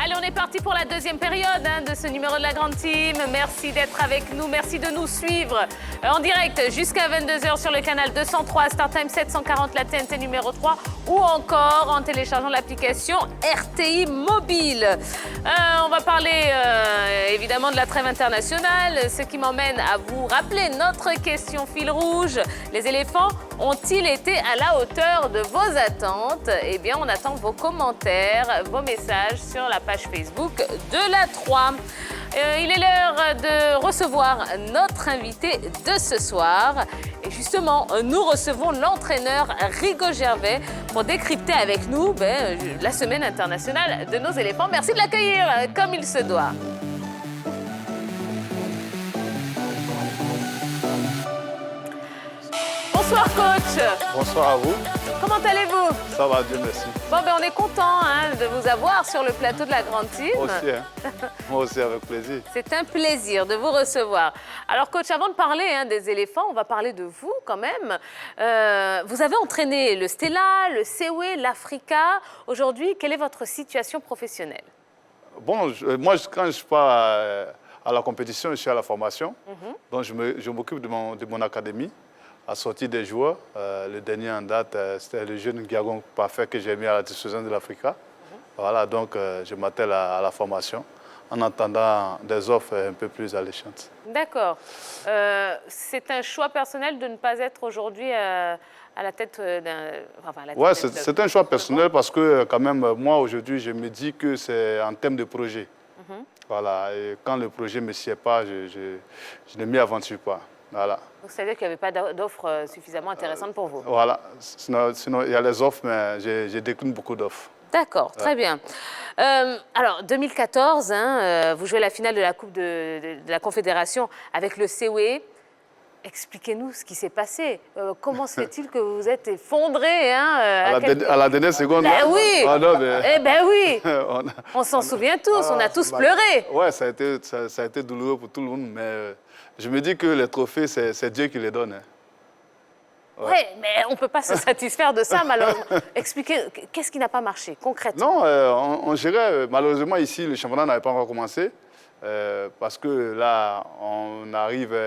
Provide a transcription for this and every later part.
Allez, on est parti pour la deuxième période de ce numéro de la Grande Team. Merci d'être avec nous, merci de nous suivre en direct jusqu'à 22h sur le canal 203, StarTime 740, la TNT numéro 3, ou encore en téléchargeant l'application RTI Mobile. On va parler évidemment de la trêve internationale, ce qui m'emmène à vous rappeler notre question fil rouge. Les éléphants ont-ils été à la hauteur de vos attentes? Eh bien, on attend vos commentaires, vos messages sur la page Facebook de la 3. Il est l'heure de recevoir notre invité de ce soir. Et justement, nous recevons l'entraîneur Rigo Gervais pour décrypter avec nous la semaine internationale de nos éléphants. Merci de l'accueillir comme il se doit. Bonsoir coach. Bonsoir à vous. Comment allez-vous? Ça va, Dieu merci. Bon, on est content de vous avoir sur le plateau de la Grande Team. Moi aussi, moi aussi, avec plaisir. C'est un plaisir de vous recevoir. Alors coach, avant de parler des éléphants, on va parler de vous quand même. Vous avez entraîné le Stella, le Sewe, l'Africa. Aujourd'hui, quelle est votre situation professionnelle? Bon, moi, quand je pars à la compétition, je suis à la formation. Donc, je m'occupe de mon académie. À sortir des joueurs, le dernier en date, c'était le jeune Gagon Parfait que j'ai mis à la disposition de l'Africa. Voilà, donc je m'attelle à la formation en attendant des offres un peu plus alléchantes. D'accord. C'est un choix personnel de ne pas être aujourd'hui à la tête d'un... Oui, c'est un choix personnel parce que quand même, moi aujourd'hui, je me dis que c'est en termes de projet. Voilà, et quand le projet ne me sied pas, je ne m'y aventure pas. Voilà. Donc, c'est-à-dire qu'il n'y avait pas d'offres suffisamment intéressantes pour vous? Voilà. Sinon, il y a les offres, mais je décline beaucoup d'offres. D'accord, très bien. Alors, 2014, vous jouez la finale de la Coupe de la Confédération avec le Sewe. Expliquez-nous ce qui s'est passé. Comment se fait-il que vous vous êtes effondré à la dernière seconde? Ben oui. Ah non, mais... Eh ben oui. On s'en souvient tous, on a tous pleuré. Oui, ça a été douloureux pour tout le monde, mais je me dis que les trophées, c'est Dieu qui les donne. Oui, mais on ne peut pas se satisfaire de ça, malheureusement. Expliquez, qu'est-ce qui n'a pas marché, concrètement? Non, on gérait. Malheureusement, ici, le championnat n'avait pas encore commencé, parce que là, on arrive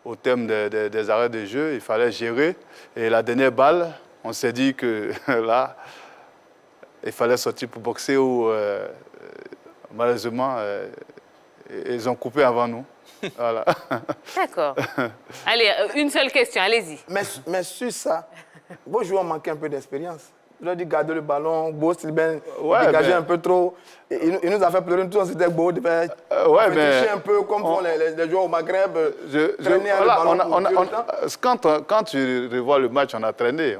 au terme des arrêts de jeu, il fallait gérer. Et la dernière balle, on s'est dit que là, il fallait sortir pour boxer ou malheureusement, ils ont coupé avant nous. Voilà. D'accord. Allez, une seule question, allez-y. Mais sur ça, vos joueurs manquaient un peu d'expérience. Vous leur dit garder le ballon, Beau Sylvain, dégager un peu trop. Il nous a fait pleurer, tous on s'était Beau, de faire toucher un peu comme font les joueurs au Maghreb, traîner le ballon. Quand tu revois le match, on a traîné,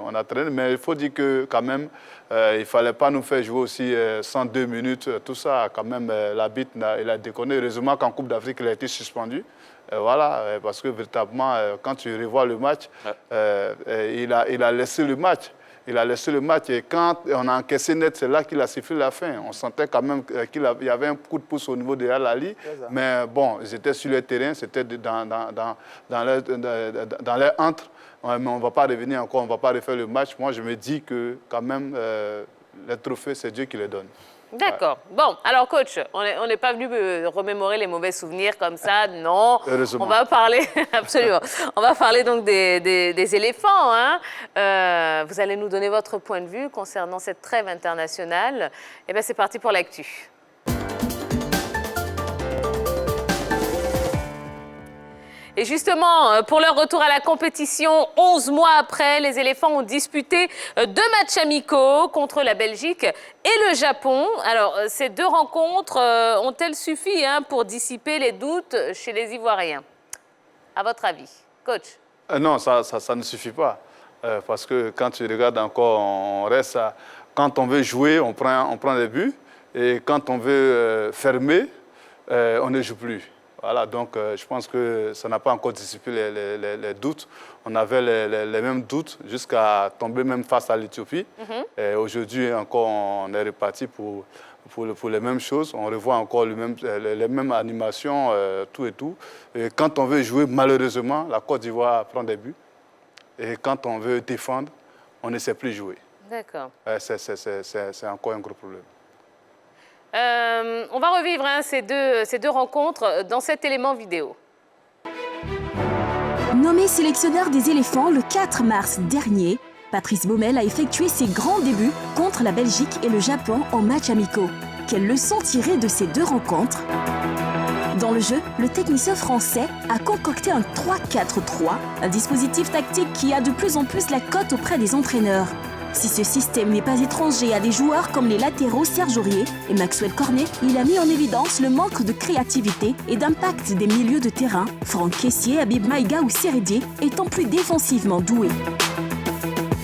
mais il faut dire que quand même, il ne fallait pas nous faire jouer aussi 102 minutes, tout ça, quand même, l'arbitre, il a déconné. Heureusement qu'en Coupe d'Afrique, il a été suspendu. Voilà, parce que véritablement, quand tu revois le match, il a laissé le match. Il a laissé le match et quand on a encaissé net, c'est là qu'il a sifflé la fin. On sentait quand même qu'il y avait un coup de pouce au niveau de Al-Ali. Mais bon, ils étaient sur le terrain, c'était dans les entre. Mais on ne va pas revenir encore, on ne va pas refaire le match. Moi, je me dis que quand même, les trophées, c'est Dieu qui les donne. D'accord. Bon, alors coach, on n'est pas venu remémorer les mauvais souvenirs comme ça, non. Heureusement. On va parler, absolument, on va parler donc des éléphants. Vous allez nous donner votre point de vue concernant cette trêve internationale. Eh bien, c'est parti pour l'actu. Et justement, pour leur retour à la compétition, 11 mois après, les éléphants ont disputé 2 matchs amicaux contre la Belgique et le Japon. Alors, ces 2 rencontres ont-elles suffi pour dissiper les doutes chez les Ivoiriens? À votre avis, coach? Non, ça ne suffit pas. Parce que quand tu regardes encore, on reste à... Quand on veut jouer, on prend des buts. Et quand on veut fermer, on ne joue plus. Voilà, donc je pense que ça n'a pas encore dissipé les doutes. On avait les mêmes doutes jusqu'à tomber même face à l'Éthiopie. Et aujourd'hui encore, on est reparti pour les mêmes choses. On revoit encore les mêmes animations, tout et tout. Et quand on veut jouer, malheureusement, la Côte d'Ivoire prend des buts. Et quand on veut défendre, on ne sait plus jouer. D'accord. C'est encore un gros problème. On va revivre ces deux rencontres dans cet élément vidéo. Nommé sélectionneur des éléphants le 4 mars dernier, Patrice Baumel a effectué ses grands débuts contre la Belgique et le Japon en matchs amicaux. Quelles leçons tirer de ces deux rencontres? Dans le jeu, le technicien français a concocté un 3-4-3, un dispositif tactique qui a de plus en plus la cote auprès des entraîneurs. Si ce système n'est pas étranger à des joueurs comme les latéraux Serge Aurier et Maxwell Cornet, il a mis en évidence le manque de créativité et d'impact des milieux de terrain, Franck Kessié, Habib Maïga ou Sérédier étant plus défensivement doués.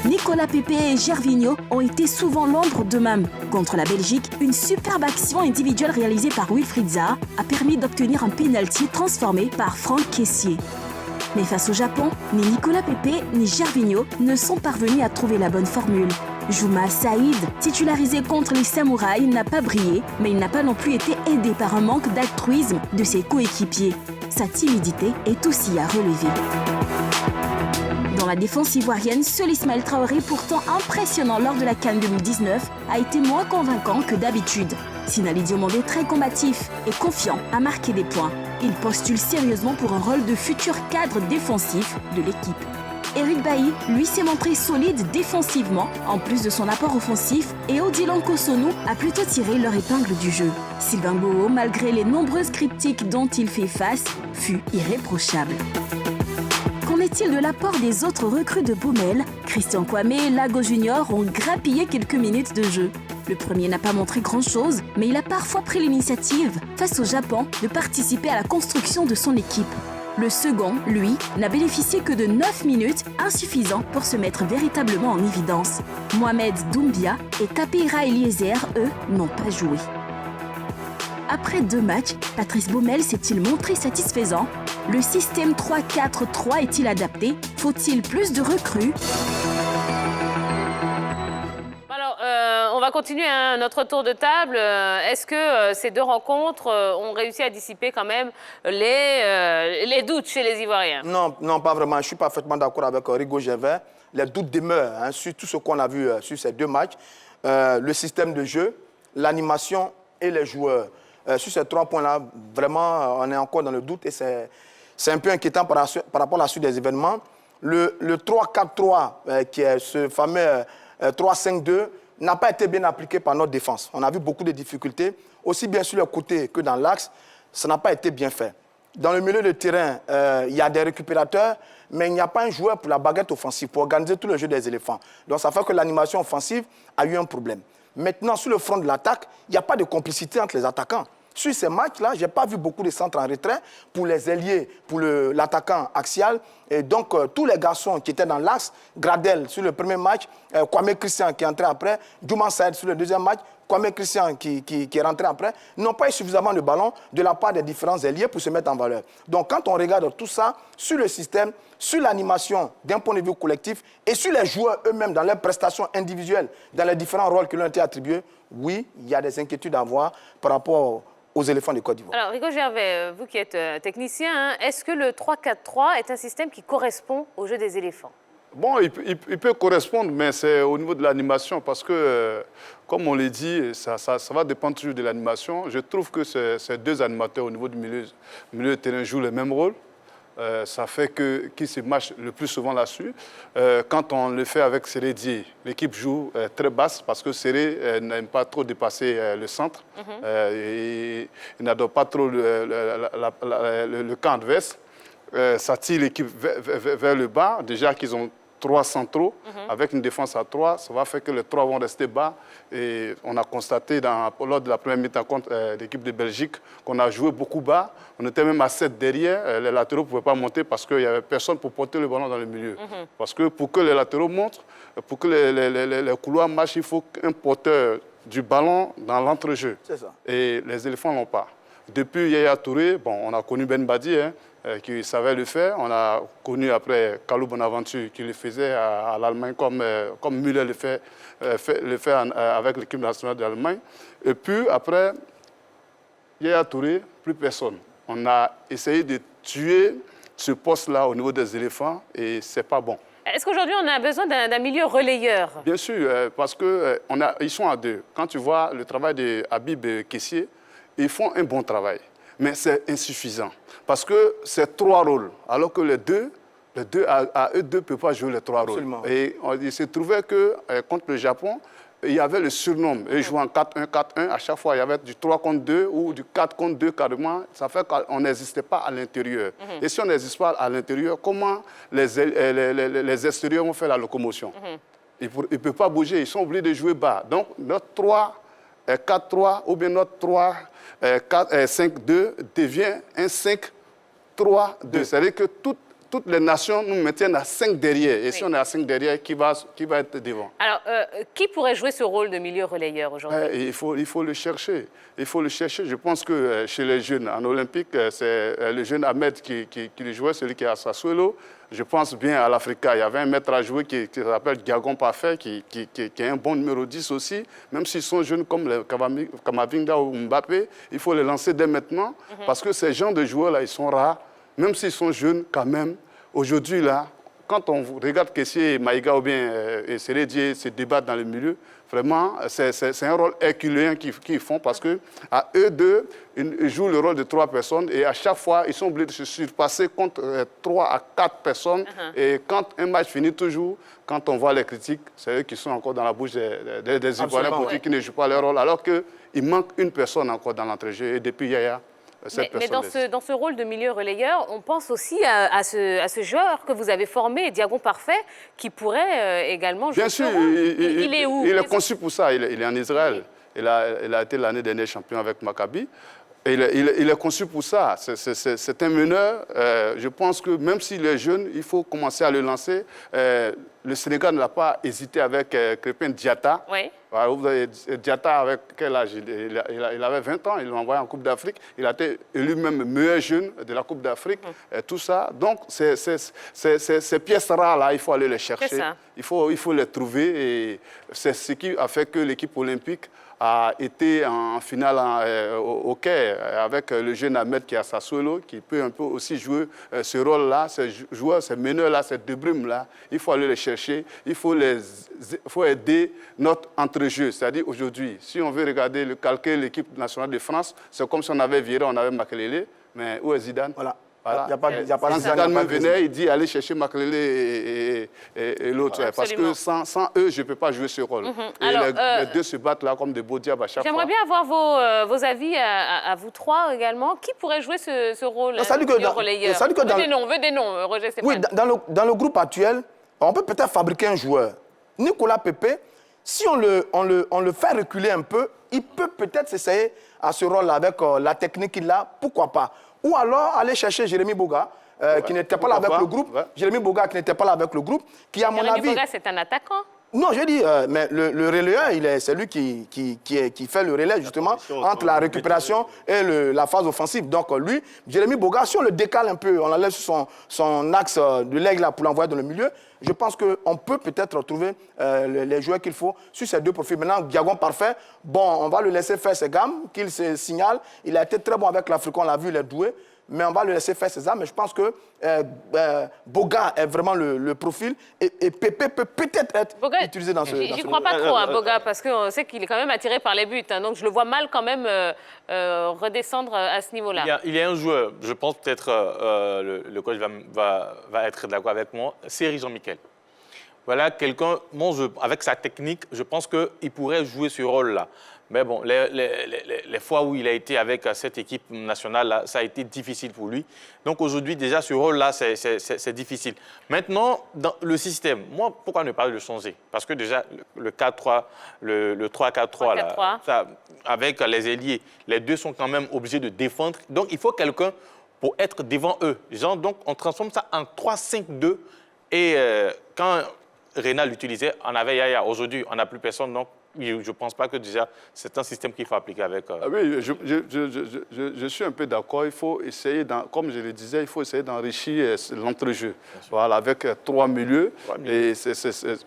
Nicolas Pepe et Gervinho ont été souvent l'ombre d'eux-mêmes. Contre la Belgique, une superbe action individuelle réalisée par Wilfried Zaha a permis d'obtenir un pénalty transformé par Franck Kessié. Mais face au Japon, ni Nicolas Pepe ni Gervinho ne sont parvenus à trouver la bonne formule. Juma Saïd, titularisé contre les Samouraïs, n'a pas brillé, mais il n'a pas non plus été aidé par un manque d'altruisme de ses coéquipiers. Sa timidité est aussi à relever. Dans la défense ivoirienne, seul Ismaël Traoré, pourtant impressionnant lors de la CAN 2019, a été moins convaincant que d'habitude. Sinali Diomandé, très combatif et confiant, a marqué des points. Il postule sérieusement pour un rôle de futur cadre défensif de l'équipe. Eric Bailly, lui, s'est montré solide défensivement, en plus de son apport offensif, et Odilon Kosonou a plutôt tiré leur épingle du jeu. Sylvain Boho, malgré les nombreuses critiques dont il fait face, fut irréprochable. Qu'en est-il de l'apport des autres recrues de Baumel? Christian Kwame et Lago Junior ont grappillé quelques minutes de jeu. Le premier n'a pas montré grand-chose, mais il a parfois pris l'initiative, face au Japon, de participer à la construction de son équipe. Le second, lui, n'a bénéficié que de 9 minutes, insuffisant pour se mettre véritablement en évidence. Mohamed Doumbia et Tapeira Eliezer, eux, n'ont pas joué. Après 2 matchs, Patrice Baumel s'est-il montré satisfaisant? Le système 3-4-3 est-il adapté? Faut-il plus de recrues? On va continuer notre tour de table. Est-ce que ces deux rencontres ont réussi à dissiper quand même les doutes chez les Ivoiriens? Non, non, pas vraiment. Je suis parfaitement d'accord avec Rigo Gervais. Les doutes demeurent sur tout ce qu'on a vu sur ces 2 matchs. Le système de jeu, l'animation et les joueurs. Sur ces 3 points-là, vraiment, on est encore dans le doute et c'est un peu inquiétant par rapport à la suite des événements. Le 3-4-3, qui est ce fameux 3-5-2, n'a pas été bien appliqué par notre défense. On a vu beaucoup de difficultés, aussi bien sur le côté que dans l'axe. Ça n'a pas été bien fait. Dans le milieu de terrain, il y a des récupérateurs, mais il n'y a pas un joueur pour la baguette offensive, pour organiser tout le jeu des éléphants. Donc ça fait que l'animation offensive a eu un problème. Maintenant, sur le front de l'attaque, il n'y a pas de complicité entre les attaquants. Sur ces matchs-là, je n'ai pas vu beaucoup de centres en retrait pour les ailiers, pour l'attaquant axial. Et donc, tous les garçons qui étaient dans l'axe, Gradel sur le premier match, Kwame Christian qui est entré après, Djouman Saïd sur le deuxième match, Kwame Christian qui est rentré après, n'ont pas eu suffisamment de ballons de la part des différents ailiers pour se mettre en valeur. Donc, quand on regarde tout ça, sur le système, sur l'animation d'un point de vue collectif et sur les joueurs eux-mêmes dans leurs prestations individuelles, dans les différents rôles qui leur ont été attribués, oui, il y a des inquiétudes à avoir par rapport aux éléphants de Côte d'Ivoire. Alors, Rigo Gervais, vous qui êtes technicien, est-ce que le 3-4-3 est un système qui correspond au jeu des éléphants? Bon, il peut correspondre, mais c'est au niveau de l'animation, parce que, comme on l'a dit, ça va dépendre toujours de l'animation. Je trouve que ces 2 animateurs au niveau du milieu de terrain jouent le même rôle. Ça fait qu'ils se matchent le plus souvent là-dessus. Quand on le fait avec Sérédier, l'équipe joue très basse parce que Séré n'aime pas trop dépasser le centre. Il n'adore pas trop le camp adverse. Ça tire l'équipe vers le bas. Déjà qu'ils ont 3 centraux, avec une défense à 3, ça va faire que les 3 vont rester bas. Et on a constaté lors de la première mi-temps contre l'équipe de Belgique qu'on a joué beaucoup bas. On était même à 7 derrière. Les latéraux ne pouvaient pas monter parce qu'il n'y avait personne pour porter le ballon dans le milieu. Parce que pour que les latéraux montent, pour que les couloirs marchent, il faut un porteur du ballon dans l'entrejeu. C'est ça. Et les éléphants ne l'ont pas. Depuis Yaya Touré, bon, on a connu Ben Badi, qui savait le faire. On a connu après Kalou Bonaventure qui le faisait à l'Allemagne comme Müller le fait avec l'équipe nationale d'Allemagne. Et puis après, Yaya Touré, plus personne. On a essayé de tuer ce poste-là au niveau des éléphants et ce n'est pas bon. Est-ce qu'aujourd'hui, on a besoin d'un milieu relayeur? Bien sûr, parce qu'ils sont à deux. Quand tu vois le travail de Habib Kessié, ils font un bon travail. Mais c'est insuffisant. Parce que c'est 3 rôles, alors que les deux à eux deux ne peuvent pas jouer les 3 Absolument. rôles. Et il se trouvait que contre le Japon, il y avait le surnom. Ils jouaient en 4-1, 4-1. À chaque fois, il y avait du 3 contre 2 ou du 4 contre 2 carrément. Ça fait qu'on n'existait pas à l'intérieur. Et si on n'existe pas à l'intérieur, comment les extérieurs vont faire la locomotion? Ils ne peuvent pas bouger. Ils sont obligés de jouer bas. Donc, notre 4-3 ou bien notre 5-2 devient un 5-3-2. C'est-à-dire que toutes les nations nous maintiennent à 5 derrière. Et si on est à 5 derrière, qui va être devant? Alors, qui pourrait jouer ce rôle de milieu relayeur aujourd'hui? Il faut le chercher. Il faut le chercher. Je pense que chez les jeunes, en Olympique, c'est le jeune Ahmed qui le jouait, celui qui est à Sassuolo. Je pense bien à l'Africa. Il y avait un maître à jouer qui s'appelle Diagon Parfait, qui est un bon numéro 10 aussi. Même s'ils sont jeunes comme Kamavinga ou Mbappé, il faut les lancer dès maintenant. Parce que ces gens de joueurs-là, ils sont rares. Même s'ils sont jeunes, quand même, aujourd'hui, là, quand on regarde Kessié, Maïga ou bien Sérédié se débattent dans le milieu, vraiment, c'est un rôle herculéen qu'ils font parce qu'à eux deux, ils jouent le rôle de 3 personnes et à chaque fois, ils sont obligés de se surpasser contre 3 à 4 personnes. Et quand un match finit toujours, quand on voit les critiques, c'est eux qui sont encore dans la bouche des Ivoiriens pour dire qu'ils ne jouent pas leur rôle, alors qu'il manque une personne encore dans l'entrejeu. Et depuis Yaya, mais dans ce rôle de milieu relayeur, on pense aussi à ce joueur que vous avez formé, Diagon Parfait, qui pourrait également jouer. Bien sûr, il est où? Il est conçu pour ça, il est en Israël. Il a été l'année dernière champion avec Maccabi. Il est conçu pour ça. C'est un meneur. Je pense que même s'il est jeune, il faut commencer à le lancer. Le Sénégal n'a pas hésité avec Crépin Diatta. Oui. Vous avez Diatta, avec quel âge? Il avait 20 ans, il l'a envoyé en Coupe d'Afrique. Il a été élu même meilleur jeune de la Coupe d'Afrique. Tout ça. Donc, ces pièces rares-là, il faut aller les chercher. Il faut les trouver. Et c'est ce qui a fait que l'équipe olympique a été en finale au Caire avec le jeune Ahmed qui est à Sassuolo, qui peut un peu aussi jouer ce rôle-là, ces joueurs, ces meneurs-là, ces deux brumes-là. Il faut aller les chercher, il faut aider notre entre-jeu. C'est-à-dire aujourd'hui, si on veut regarder calquer l'équipe nationale de France, c'est comme si on avait Vieira, on avait Makelele, mais où est Zidane? Voilà. Il n'y a pas quand Zidane me venait, il dit allez chercher Makelele et l'autre. Parce que sans eux, je ne peux pas jouer ce rôle. Et alors, les deux se battent là comme des beaux diables à chaque fois. J'aimerais bien avoir vos avis à vous trois également. Qui pourrait jouer ce rôle de relayeur? Veux des noms, Roger Stéphane. Oui, dans le groupe actuel, on peut peut-être fabriquer un joueur. Nicolas Pepe, si on le fait reculer un peu, il peut peut-être s'essayer à ce rôle-là avec la technique qu'il a, pourquoi pas. Ou alors aller chercher Jérémy Boga, qui n'était pas là avec le groupe. Jérémy Boga qui n'était pas là avec le groupe, qui à mon avis... Jérémy Boga, c'est un attaquant. Non, je dis, mais le relayeur, c'est lui qui fait le relais justement entre la récupération et la phase offensive. Donc lui, Jérémy Boga, si on le décale un peu, on l'enlève sur son axe de l'aigle là pour l'envoyer dans le milieu, je pense qu'on peut peut-être trouver les joueurs qu'il faut sur ces deux profils. Maintenant, Diagon Parfait, bon, on va le laisser faire ses gammes, qu'il se signale. Il a été très bon avec l'Afrique, on l'a vu, il est doué. Mais on va le laisser faire ses armes. Mais je pense que Boga est vraiment le profil et Pépé peut peut-être être utilisé dans ce... J'y crois pas trop, hein, Boga, parce qu'on sait qu'il est quand même attiré par les buts. Hein, donc je le vois mal quand même redescendre à ce niveau-là. Il y a un joueur, je pense peut-être le coach va être d'accord avec moi, c'est Jean-Michel. Voilà quelqu'un, avec sa technique, je pense qu'il pourrait jouer ce rôle-là. Mais bon, les fois où il a été avec cette équipe nationale, là, ça a été difficile pour lui. Donc aujourd'hui, déjà, ce rôle-là, c'est difficile. Maintenant, dans le système, moi, pourquoi ne pas le changer? Parce que déjà, le 4-3, le 3-4-3, là, ça, avec les ailiers, les deux sont quand même obligés de défendre. Donc il faut quelqu'un pour être devant eux. Genre, donc on transforme ça en 3-5-2. Et quand Reina l'utilisait, on avait Yaya. Aujourd'hui, on n'a plus personne, donc je ne pense pas que déjà c'est un système qu'il faut appliquer avec... Oui, je suis un peu d'accord. Il faut essayer, comme je le disais, il faut essayer d'enrichir l'entrejeu. Voilà, avec 3 milieux. Et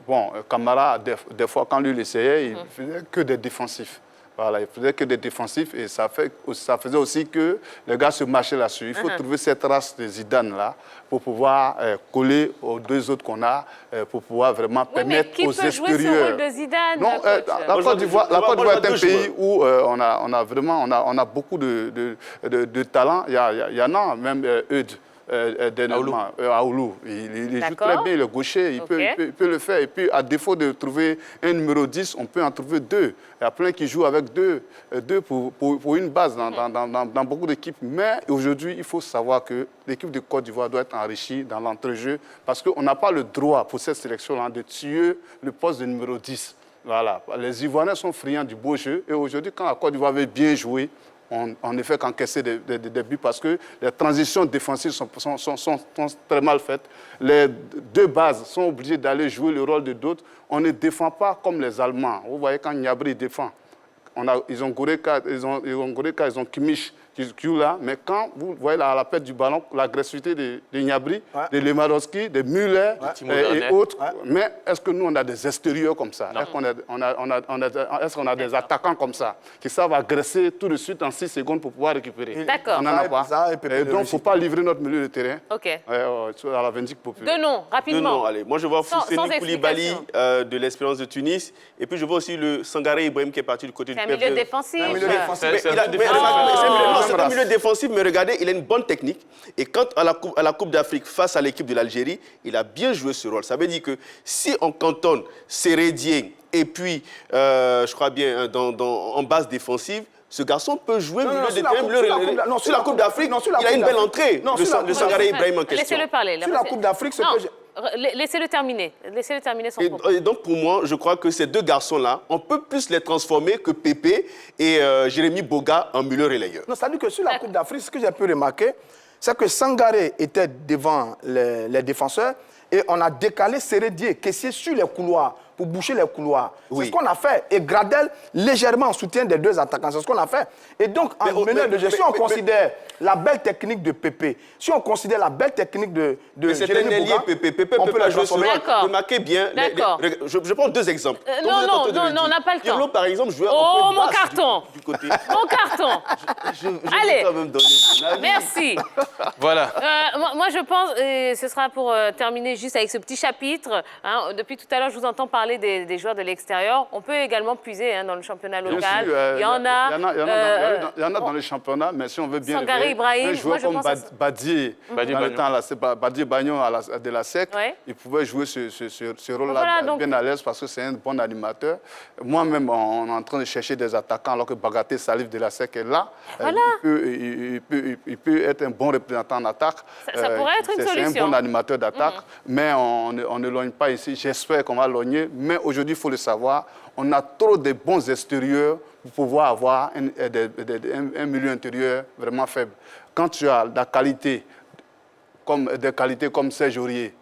bon, Camara, des fois, quand lui l'essayait, il ne faisait que des défensifs. Voilà, il faisait que des défensifs et ça faisait aussi que les gars se marchaient là-dessus. Il faut trouver cette race de Zidane-là pour pouvoir coller aux deux autres qu'on a, pour pouvoir vraiment permettre aux extérieurs... qui peut jouer ce rôle de Zidane? Non, la Côte d'Ivoire est un pays où on a beaucoup de talent. Il y en a, même Eudes. Aoulou. Il joue très bien, il est gaucher, il peut le faire. Et puis, à défaut de trouver un numéro 10, on peut en trouver deux. Il y a plein qui jouent avec deux pour une base dans beaucoup d'équipes. Mais aujourd'hui, il faut savoir que l'équipe de Côte d'Ivoire doit être enrichie dans l'entrejeu parce qu'on n'a pas le droit pour cette sélection-là de tuer le poste de numéro 10. Voilà. Les Ivoiriens sont friands du beau jeu. Et aujourd'hui, quand la Côte d'Ivoire veut bien jouer, on ne fait qu'encaisser des buts parce que les transitions défensives sont très mal faites. Les deux bases sont obligées d'aller jouer le rôle de d'autres. On ne défend pas comme les Allemands. Vous voyez, quand Gnabry défend, ils ont Goretzka, ils ont Kimmich qui joue là. Mais quand vous voyez à la perte du ballon, l'agressivité de Gnabry, de Lewandowski, de Müller et autres. Mais est-ce que nous, on a des extérieurs comme ça? Est-ce qu'on a des attaquants comme ça qui savent agresser tout de suite en 6 secondes pour pouvoir récupérer? D'accord. On n'en a pas. Et donc, il ne faut pas livrer notre milieu de terrain à la Vindicte populaire. Deux noms, rapidement. Deux noms, allez. Moi, je vois Fousseni Koulibaly de l'Espérance de Tunis. Et puis, je vois aussi le Sangaré Ibrahim qui est parti du côté du milieu défensif. Un milieu défensif. C'est un milieu défensif, mais regardez, il a une bonne technique. Et quand à la Coupe d'Afrique, face à l'équipe de l'Algérie, il a bien joué ce rôle. Ça veut dire que si on cantonne Sérédien et puis, je crois bien, en base défensive, ce garçon peut jouer milieu de terrain. Sur la Coupe d'Afrique, il a une belle entrée, le Sangaré Ibrahim en question. Laissez-le parler. Sur la Coupe d'Afrique, ce que j'ai... Laissez-le terminer. Laissez-le terminer son propos. Et donc, pour moi, je crois que ces deux garçons-là, on peut plus les transformer que Pépé et Jérémy Boga en milieu relayeur. Non, ça veut dire que sur la Coupe d'Afrique, ce que j'ai pu remarquer, c'est que Sangaré était devant les défenseurs et on a décalé Sérédier, caissier sur les couloirs, pour boucher les couloirs. C'est ce qu'on a fait. Et Gradel, légèrement en soutien des deux attaquants. C'est ce qu'on a fait. Et donc, en meneur de jeu, si on considère la belle technique de Pépé, si on considère la belle technique de Jérémy Boga, Pépé on peut la transformer. Remarquez bien. Je prends deux exemples. Non, on n'a pas le temps. Pirlo, par exemple, jouait un peu mon carton. Du côté. Mon carton. Allez. Quand même donner mon avis. Merci. Voilà. Moi, je pense, et ce sera pour terminer juste avec ce petit chapitre. Hein, depuis tout à l'heure, je vous entends parler des joueurs de l'extérieur. On peut également puiser dans le championnat local. Il y en a dans le championnat, mais si on veut bien Sangaré Ibrahim, un joueur comme Badié, Badié Bagnon de la SEC, il pouvait jouer ce rôle-là bien à l'aise parce que c'est un bon animateur. Moi-même, on est en train de chercher des attaquants alors que Bagaté Salif de la SEC est là. Voilà. Il peut être un bon représentant en attaque. Ça pourrait être une solution. C'est un bon animateur d'attaque, mais on ne logne pas ici. J'espère qu'on va logner. Mais aujourd'hui, il faut le savoir, on a trop de bons extérieurs pour pouvoir avoir un milieu intérieur vraiment faible. Quand tu as des qualités comme Serge Aurier,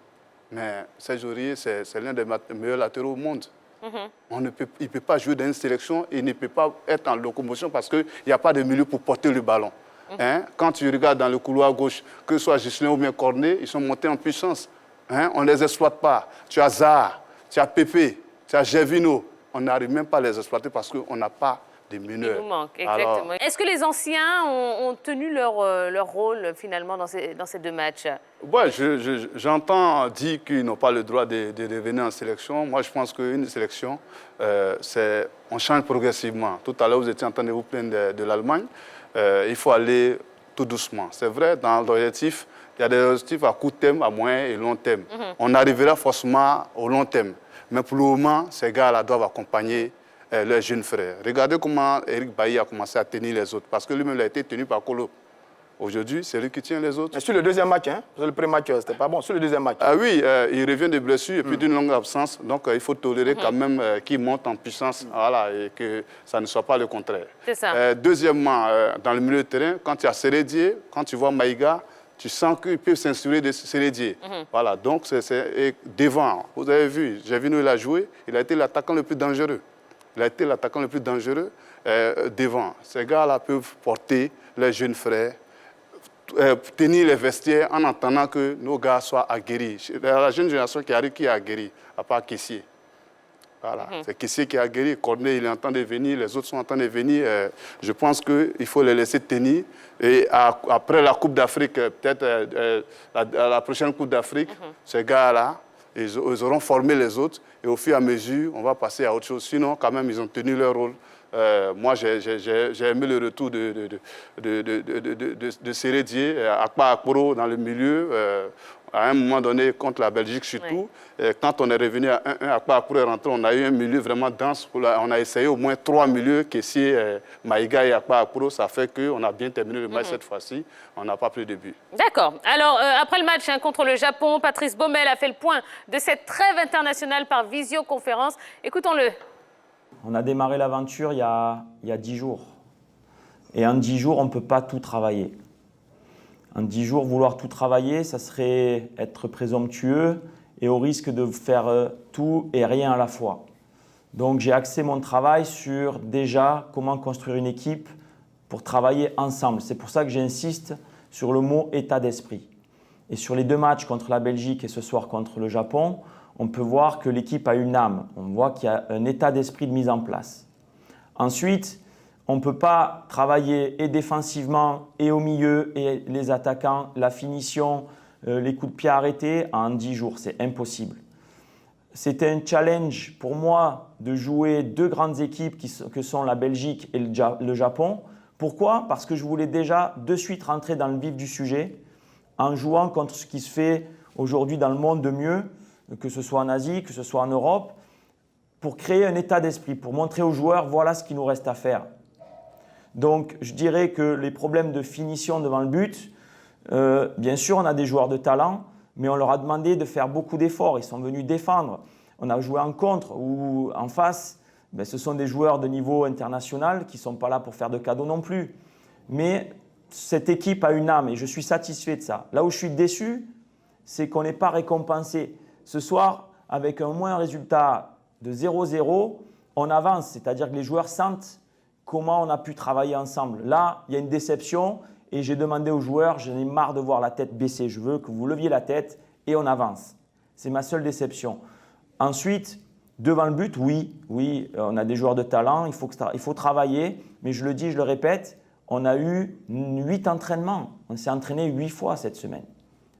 mais Serge Aurier, c'est l'un des meilleurs latéraux au monde. Il ne peut pas jouer dans une sélection, il ne peut pas être en locomotion parce qu'il n'y a pas de milieu pour porter le ballon. Quand tu regardes dans le couloir gauche, que ce soit Gislain ou bien Cornet, ils sont montés en puissance. On ne les exploite pas. Tu as Zaha, tu as Pépé, tu as Gervinho. On n'arrive même pas à les exploiter parce qu'on n'a pas de meneurs. Il nous manque, exactement. Est-ce que les anciens ont tenu leur rôle finalement dans ces deux matchs? Ouais, j'entends dire qu'ils n'ont pas le droit de revenir en sélection. Moi, je pense qu'une sélection, on change progressivement. Tout à l'heure, vous étiez en train de vous plaindre de l'Allemagne. Il faut aller tout doucement. C'est vrai, dans l'objectif, il y a des objectifs à court terme, à moyen et long terme. On arrivera forcément au long terme. Mais pour le moment, ces gars-là doivent accompagner leurs jeunes frères. Regardez comment Eric Bailly a commencé à tenir les autres. Parce que lui-même, il a été tenu par Kolo. Aujourd'hui, c'est lui qui tient les autres. Mais sur le deuxième match, sur le premier match, c'était pas bon. Sur le deuxième match. Ah oui, il revient de blessure et puis d'une longue absence. Donc, il faut tolérer quand même qu'il monte en puissance voilà, et que ça ne soit pas le contraire. C'est ça. Deuxièmement, dans le milieu de terrain, quand tu as Sérédier, quand tu vois Maïga, tu sens qu'ils peuvent s'inspirer de Sérédier. Voilà, donc et devant, vous avez vu, Gervinho, il a joué, il a été l'attaquant le plus dangereux. Il a été l'attaquant le plus dangereux devant. Ces gars-là peuvent porter les jeunes frères, tenir les vestiaires en attendant que nos gars soient aguerris. La jeune génération qui arrive, qui est aguerrie, à part Kessier. Voilà. C'est Kessié qui a guéri. Cornet, il est en train de venir. Les autres sont en train de venir. Je pense qu'il faut les laisser tenir. Et après la Coupe d'Afrique, peut-être la prochaine Coupe d'Afrique, ces gars-là, ils auront formé les autres. Et au fur et à mesure, on va passer à autre chose. Sinon, quand même, ils ont tenu leur rôle. Moi, j'ai aimé le retour de Sérédier, Akpa Akporo dans le milieu. À un moment donné, contre la Belgique surtout, quand on est revenu à 1-1, Akpa Akporo est rentré, on a eu un milieu vraiment dense. On a essayé au moins 3 milieux, Kessié, Maïga et Akpa Akporo. Ça fait qu'on a bien terminé le match cette fois-ci. On n'a pas pris de but. D'accord. Alors, après le match contre le Japon, Patrice Baumel a fait le point de cette trêve internationale par visioconférence. Écoutons-le. On a démarré l'aventure il y a 10 jours. Et en 10 jours, on ne peut pas tout travailler. En 10 jours, vouloir tout travailler, ça serait être présomptueux et au risque de faire tout et rien à la fois. Donc j'ai axé mon travail sur déjà comment construire une équipe pour travailler ensemble. C'est pour ça que j'insiste sur le mot état d'esprit. Et sur les 2 matchs contre la Belgique et ce soir contre le Japon, on peut voir que l'équipe a une âme. On voit qu'il y a un état d'esprit de mise en place. Ensuite, on ne peut pas travailler et défensivement et au milieu et les attaquants, la finition, les coups de pied arrêtés en 10 jours. C'est impossible. C'était un challenge pour moi de jouer 2 grandes équipes que sont la Belgique et le Japon. Pourquoi? Parce que je voulais déjà de suite rentrer dans le vif du sujet en jouant contre ce qui se fait aujourd'hui dans le monde de mieux, que ce soit en Asie, que ce soit en Europe, pour créer un état d'esprit, pour montrer aux joueurs voilà ce qu'il nous reste à faire. Donc je dirais que les problèmes de finition devant le but, bien sûr on a des joueurs de talent, mais on leur a demandé de faire beaucoup d'efforts, ils sont venus défendre. On a joué en contre ou en face, ce sont des joueurs de niveau international qui ne sont pas là pour faire de cadeaux non plus. Mais cette équipe a une âme et je suis satisfait de ça. Là où je suis déçu, c'est qu'on n'est pas récompensé. Ce soir, avec au moins un résultat de 0-0, on avance, c'est-à-dire que les joueurs sentent comment on a pu travailler ensemble. Là, il y a une déception et j'ai demandé aux joueurs, j'en ai marre de voir la tête baisser, je veux que vous leviez la tête et on avance. C'est ma seule déception. Ensuite, devant le but, oui, on a des joueurs de talent, il faut travailler, mais je le dis, je le répète, on a eu 8 entraînements. On s'est entraîné 8 fois cette semaine,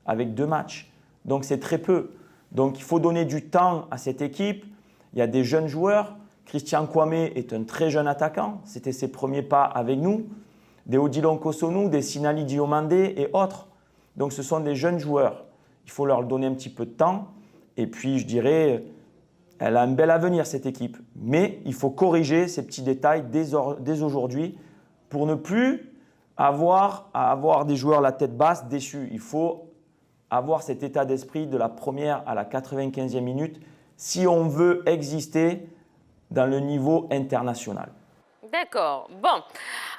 avec 2 matchs. Donc c'est très peu. Donc il faut donner du temps à cette équipe. Il y a des jeunes joueurs. Christian Kwame est un très jeune attaquant. C'était ses premiers pas avec nous. Des Odilon Kosonou, des Sinali Diomandé et autres. Donc ce sont des jeunes joueurs. Il faut leur donner un petit peu de temps. Et puis je dirais, elle a un bel avenir cette équipe. Mais il faut corriger ces petits détails dès aujourd'hui pour ne plus avoir des joueurs la tête basse déçus. Il faut avoir cet état d'esprit de la première à la 95e minute si on veut exister dans le niveau international. D'accord. Bon.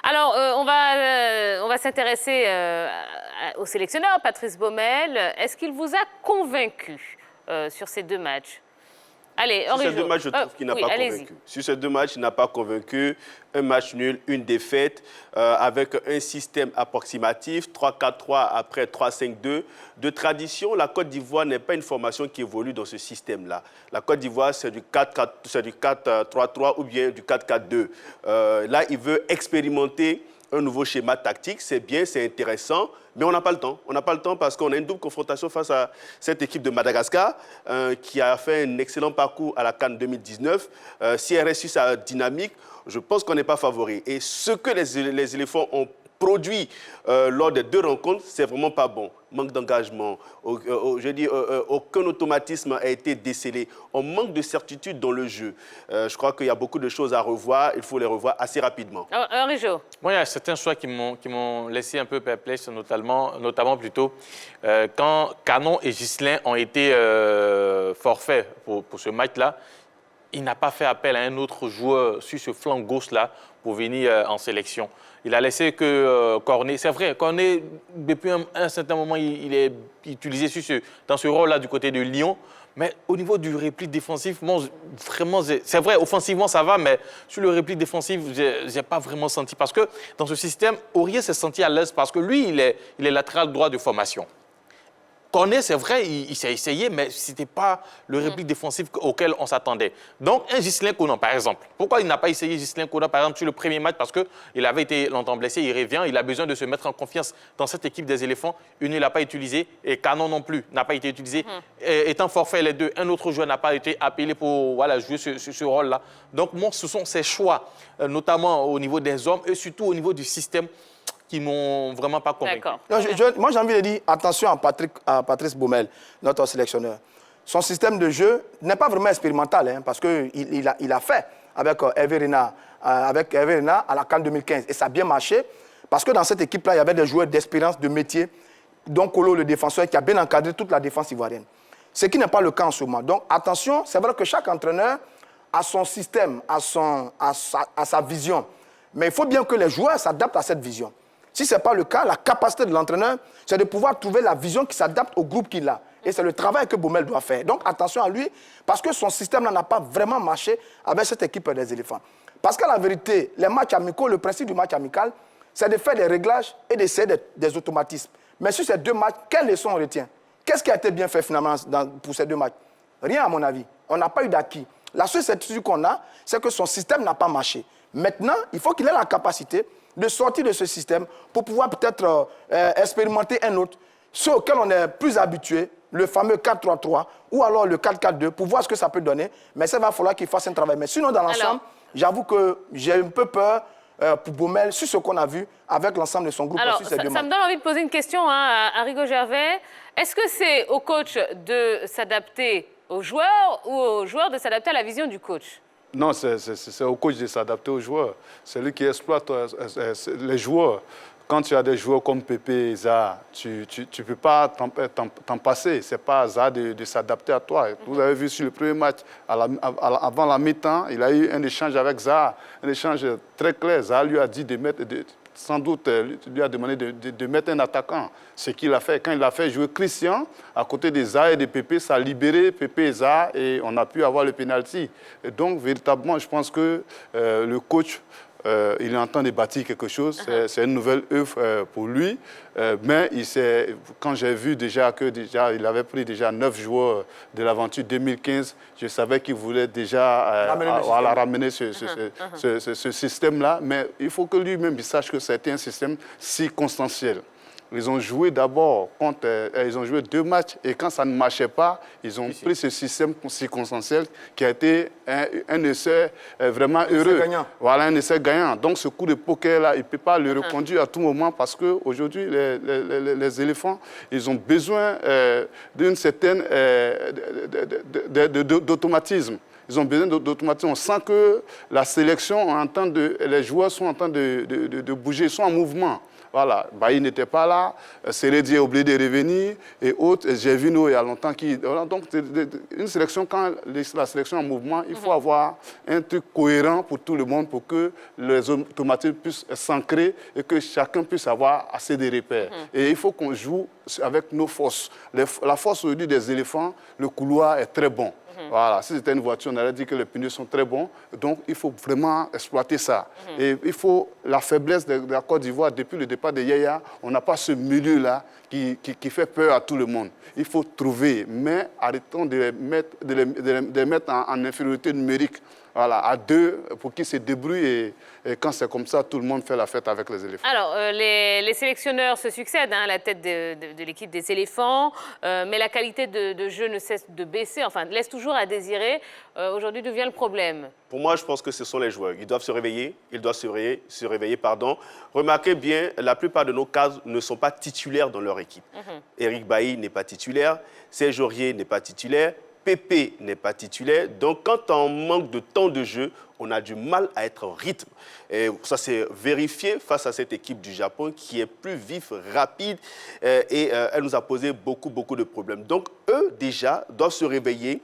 Alors, on va s'intéresser au sélectionneur, Patrice Baumel. Est-ce qu'il vous a convaincu sur ces 2 matchs? Allez, sur ces 2 matchs, je trouve qu'il n'a pas convaincu. Sur ces 2 matchs, il n'a pas convaincu. Un match nul, une défaite, avec un système approximatif, 3-4-3 après 3-5-2. De tradition, la Côte d'Ivoire n'est pas une formation qui évolue dans ce système-là. La Côte d'Ivoire, c'est du 4-3-3 ou bien du 4-4-2. Là, il veut expérimenter un nouveau schéma tactique. C'est bien, c'est intéressant. Mais on n'a pas le temps. On n'a pas le temps parce qu'on a une double confrontation face à cette équipe de Madagascar qui a fait un excellent parcours à la CAN 2019. Si elle reste sur sa dynamique, je pense qu'on n'est pas favori. Et ce que les éléphants ont produit lors des 2 rencontres, c'est vraiment pas bon. Manque d'engagement, aucun automatisme a été décelé. On manque de certitude dans le jeu. Je crois qu'il y a beaucoup de choses à revoir. Il faut les revoir assez rapidement. Rijo. Moi, il y a certains choix qui m'ont laissé un peu perplexe, notamment plutôt quand Canon et Ghislain ont été forfaits pour ce match-là. Il n'a pas fait appel à un autre joueur sur ce flanc gauche-là pour venir en sélection. Il a laissé que Cornet. C'est vrai, Cornet, depuis un certain moment, il est utilisé dans ce rôle-là du côté de Lyon. Mais au niveau du repli défensif, vraiment, c'est vrai, offensivement, ça va, mais sur le repli défensif, je n'ai pas vraiment senti. Parce que dans ce système, Aurier s'est senti à l'aise parce que lui, il est latéral droit de formation. corner, c'est vrai, il s'est essayé, mais ce n'était pas le réplique défensif auquel on s'attendait. Donc, un Ghislain Conan, par exemple. Pourquoi il n'a pas essayé Ghislain Conan, par exemple, sur le premier match? Parce qu'il avait été longtemps blessé, il revient, il a besoin de se mettre en confiance dans cette équipe des éléphants. Une, il n'a pas utilisé, et Canon non plus n'a pas été utilisé. Étant forfait les deux, un autre joueur n'a pas été appelé pour jouer ce rôle-là. Donc, moi, ce sont ces choix, notamment au niveau des hommes et surtout au niveau du système, qui m'ont vraiment pas convaincu. Moi, j'ai envie de dire attention à Patrice Baumel, notre sélectionneur. Son système de jeu n'est pas vraiment expérimental, hein, parce qu'il a fait avec Hervé Renard à la CAN 2015. Et ça a bien marché, parce que dans cette équipe-là, il y avait des joueurs d'expérience, de métier, dont Kolo, le défenseur, qui a bien encadré toute la défense ivoirienne. Ce qui n'est pas le cas en ce moment. Donc, attention, c'est vrai que chaque entraîneur a son système, a sa vision. Mais il faut bien que les joueurs s'adaptent à cette vision. Si ce n'est pas le cas, la capacité de l'entraîneur, c'est de pouvoir trouver la vision qui s'adapte au groupe qu'il a. Et c'est le travail que Baumel doit faire. Donc attention à lui, parce que son système n'a pas vraiment marché avec cette équipe des éléphants. Parce qu'à la vérité, les matchs amicaux, le principe du match amical, c'est de faire des réglages et d'essayer des automatismes. Mais sur ces deux matchs, quelle leçon on retient? Qu'est-ce qui a été bien fait finalement pour ces deux matchs? Rien à mon avis. On n'a pas eu d'acquis. La seule certitude qu'on a, c'est que son système n'a pas marché. Maintenant, il faut qu'il ait la capacité de sortir de ce système pour pouvoir peut-être expérimenter un autre, ceux auxquels on est plus habitué, le fameux 4-3-3 ou alors le 4-4-2, pour voir ce que ça peut donner. Mais ça va falloir qu'il fasse un travail. Mais sinon, dans l'ensemble, j'avoue que j'ai un peu peur pour Baumel sur ce qu'on a vu avec l'ensemble de son groupe. Alors, sur ces deux ça me donne envie de poser une question à Rigo Gervais. Est-ce que c'est au coach de s'adapter aux joueurs ou aux joueurs de s'adapter à la vision du coach? Non, c'est au coach de s'adapter aux joueurs. C'est lui qui exploite les joueurs. Quand tu as des joueurs comme Pépé et Zaha, tu ne peux pas t'en passer. Ce n'est pas à Zaha de s'adapter à toi. Vous avez vu sur le premier match, avant la mi-temps, il a eu un échange avec Zaha. Un échange très clair. Zaha lui a dit de mettre... sans doute, lui a demandé de mettre un attaquant. Ce qu'il a fait. Quand il a fait jouer Christian, à côté de Zaha et de Pépé, ça a libéré Pépé et Zaha et on a pu avoir le pénalty. Et donc, véritablement, je pense que le coach, il est en train de bâtir quelque chose. C'est une nouvelle œuvre pour lui. Mais quand j'ai vu il avait pris déjà 9 joueurs de l'aventure 2015, je savais qu'il voulait déjà ramener ce système-là. Mais il faut que lui-même sache que c'était un système circonstanciel. Ils ont joué d'abord ils ont joué 2 matchs et quand ça ne marchait pas, ils ont pris ce système circonstanciel qui a été un essai vraiment heureux. Voilà, un essai gagnant. Donc ce coup de poker-là, il ne peut pas le reconduire à tout moment parce qu'aujourd'hui, les éléphants, ils ont besoin d'une certaine d'automatisme. Ils ont besoin d'automatisme. On sent que la sélection, les joueurs sont en train de bouger, ils sont en mouvement. Voilà, Bailly n'était pas là, Seredi est obligé de revenir et autres. J'ai vu il y a longtemps donc, une sélection, quand la sélection est en mouvement, il faut avoir un truc cohérent pour tout le monde pour que les automatismes puissent s'ancrer et que chacun puisse avoir assez de repères. Et il faut qu'on joue avec nos forces. La force aujourd'hui des éléphants, le couloir est très bon. Voilà, si c'était une voiture, on aurait dit que les pneus sont très bons. Donc, il faut vraiment exploiter ça. Et il faut la faiblesse de la Côte d'Ivoire, depuis le départ de Yaya, on n'a pas ce milieu-là qui fait peur à tout le monde. Il faut trouver, mais arrêtons de les mettre en infériorité numérique. Voilà, à 2 pour qu'ils se débrouillent et quand c'est comme ça, tout le monde fait la fête avec les éléphants. Alors, les sélectionneurs se succèdent à la tête de l'équipe des éléphants, mais la qualité de jeu ne cesse de baisser, enfin, laisse toujours à désirer. Aujourd'hui, d'où vient le problème? Pour moi, je pense que ce sont les joueurs. Ils doivent se réveiller. Remarquez bien, la plupart de nos cases ne sont pas titulaires dans leur équipe. Eric Bailly n'est pas titulaire, Serge Aurier n'est pas titulaire, Pépé n'est pas titulaire. Donc, quand on manque de temps de jeu, on a du mal à être en rythme. Et ça, c'est vérifié face à cette équipe du Japon qui est plus vif, rapide et elle nous a posé beaucoup de problèmes. Donc, eux, déjà, doivent se réveiller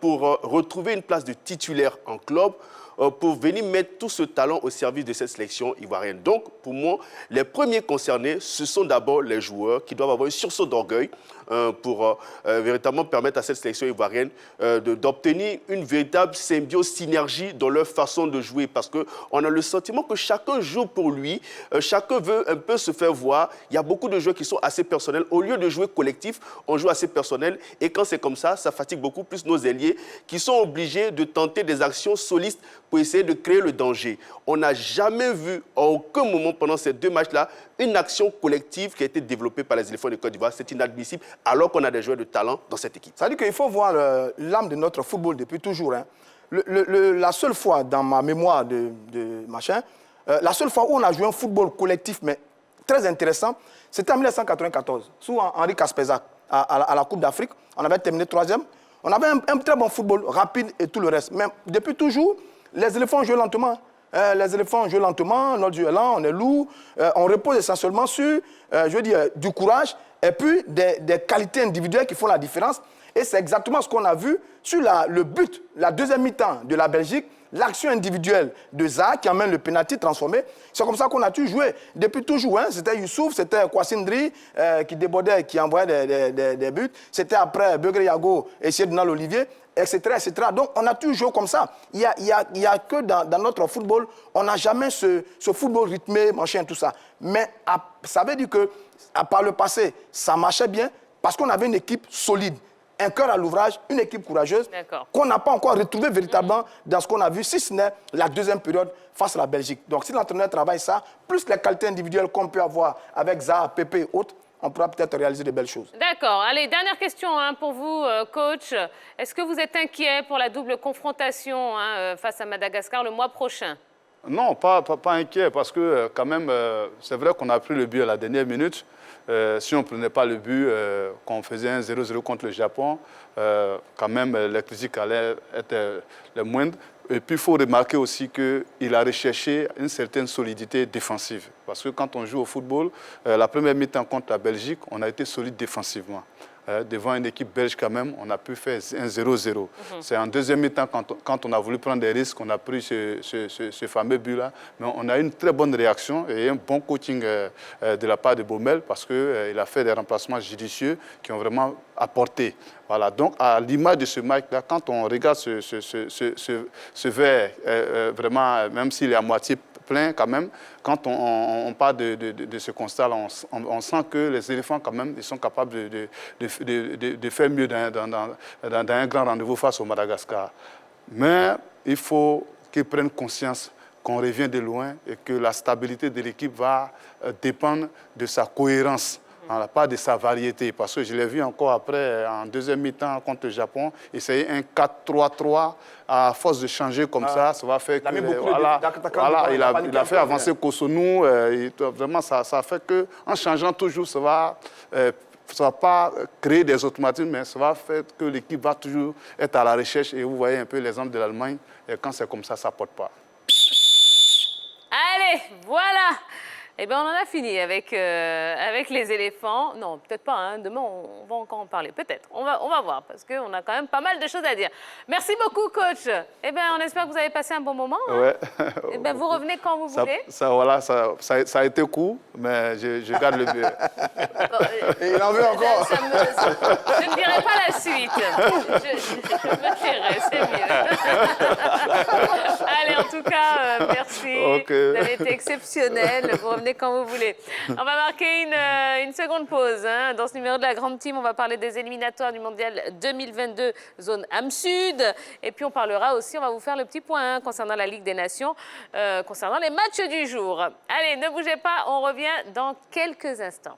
pour retrouver une place de titulaire en club pour venir mettre tout ce talent au service de cette sélection ivoirienne. Donc, pour moi, les premiers concernés, ce sont d'abord les joueurs qui doivent avoir un sursaut d'orgueil pour véritablement permettre à cette sélection ivoirienne d'obtenir une véritable symbiose, synergie dans leur façon de jouer. Parce qu'on a le sentiment que chacun joue pour lui, chacun veut un peu se faire voir. Il y a beaucoup de joueurs qui sont assez personnels. Au lieu de jouer collectif, on joue assez personnel. Et quand c'est comme ça fatigue beaucoup plus nos ailiers qui sont obligés de tenter des actions solistes pour essayer de créer le danger. On n'a jamais vu, à aucun moment pendant ces 2 matchs-là, une action collective qui a été développée par les éléphants de Côte d'Ivoire. C'est inadmissible, alors qu'on a des joueurs de talent dans cette équipe. Ça veut dire qu'il faut voir l'âme de notre football depuis toujours. Hein. La seule fois dans ma mémoire la seule fois où on a joué un football collectif, mais très intéressant, c'était en 1994, sous Henri Caspezak, à la Coupe d'Afrique. On avait terminé 3e. On avait un très bon football, rapide et tout le reste. Mais depuis toujours, les éléphants jouent lentement. Les éléphants jouent lentement, notre jeu est lent, on est lourd. On repose essentiellement sur, du courage et puis des qualités individuelles qui font la différence. Et c'est exactement ce qu'on a vu sur le but, la deuxième mi-temps de la Belgique, l'action individuelle de Zaha qui amène le penalty transformé. C'est comme ça qu'on a toujours joué. Depuis toujours, hein, c'était Youssouf, c'était Kwasindri qui débordait, qui envoyait des buts. C'était après Begré Yago et Siedinal Olivier, etc., etc. Donc, on a toujours joué comme ça. Il y a que dans notre football, on n'a jamais ce football rythmé, machin, tout ça. Mais ça veut dire que, par le passé, ça marchait bien parce qu'on avait une équipe solide. Un cœur à l'ouvrage, une équipe courageuse qu'on n'a pas encore retrouvée véritablement dans ce qu'on a vu, si ce n'est la deuxième période face à la Belgique. Donc, si l'entraîneur travaille ça, plus les qualités individuelles qu'on peut avoir avec Zaha, Pépé et autres, on pourra peut-être réaliser de belles choses. D'accord. Allez, dernière question pour vous, coach. Est-ce que vous êtes inquiet pour la double confrontation face à Madagascar le mois prochain? Non, pas inquiet, parce que quand même, c'est vrai qu'on a pris le but à la dernière minute. Si on ne prenait pas le but, qu'on faisait un 0-0 contre le Japon, quand même, les critiques allaient être les moindres. Et puis, il faut remarquer aussi qu'il a recherché une certaine solidité défensive. Parce que quand on joue au football, la première mi-temps contre la Belgique, on a été solide défensivement. Devant une équipe belge quand même, on a pu faire un 0-0. C'est en deuxième mi-temps, quand on a voulu prendre des risques, on a pris ce fameux but-là. Mais on a eu une très bonne réaction et un bon coaching de la part de Baumel parce qu'il a fait des remplacements judicieux qui ont vraiment apporté. Voilà. Donc, à l'image de ce match-là, quand on regarde ce verre, vraiment, même s'il est à moitié plein quand même, quand on parle de ce constat-là, on sent que les éléphants quand même, ils sont capables de faire mieux dans un grand rendez-vous face au Madagascar. Mais il faut qu'ils prennent conscience qu'on revient de loin et que la stabilité de l'équipe va dépendre de sa cohérence. Pas de sa variété, parce que je l'ai vu encore après, en deuxième mi-temps contre le Japon, essayer un 4-3-3, à force de changer comme ça va faire que... Il a fait avancer Kosonou, vraiment ça fait qu'en changeant toujours, ça va pas créer des automatismes, mais ça va faire que l'équipe va toujours être à la recherche, et vous voyez un peu l'exemple de l'Allemagne, et quand c'est comme ça ne porte pas. Allez, voilà. Eh bien, on en a fini avec les éléphants. Non, peut-être pas. Hein. Demain, on va encore en parler. Peut-être. On va voir parce qu'on a quand même pas mal de choses à dire. Merci beaucoup, coach. Eh bien, on espère que vous avez passé un bon moment. Hein. Ouais. Eh bien, vous revenez quand vous voulez. Ça a été court, mais je garde le mieux. Il en veut encore. Je ne dirai pas la suite. Je me tairai, c'est mieux. Allez, en tout cas, merci. Okay. Vous avez été exceptionnel. Vous revenez quand vous voulez. On va marquer une seconde pause. Hein. Dans ce numéro de la Grande Team, on va parler des éliminatoires du Mondial 2022, zone Am Sud. Et puis on parlera aussi, on va vous faire le petit point concernant la Ligue des Nations, concernant les matchs du jour. Allez, ne bougez pas, on revient dans quelques instants.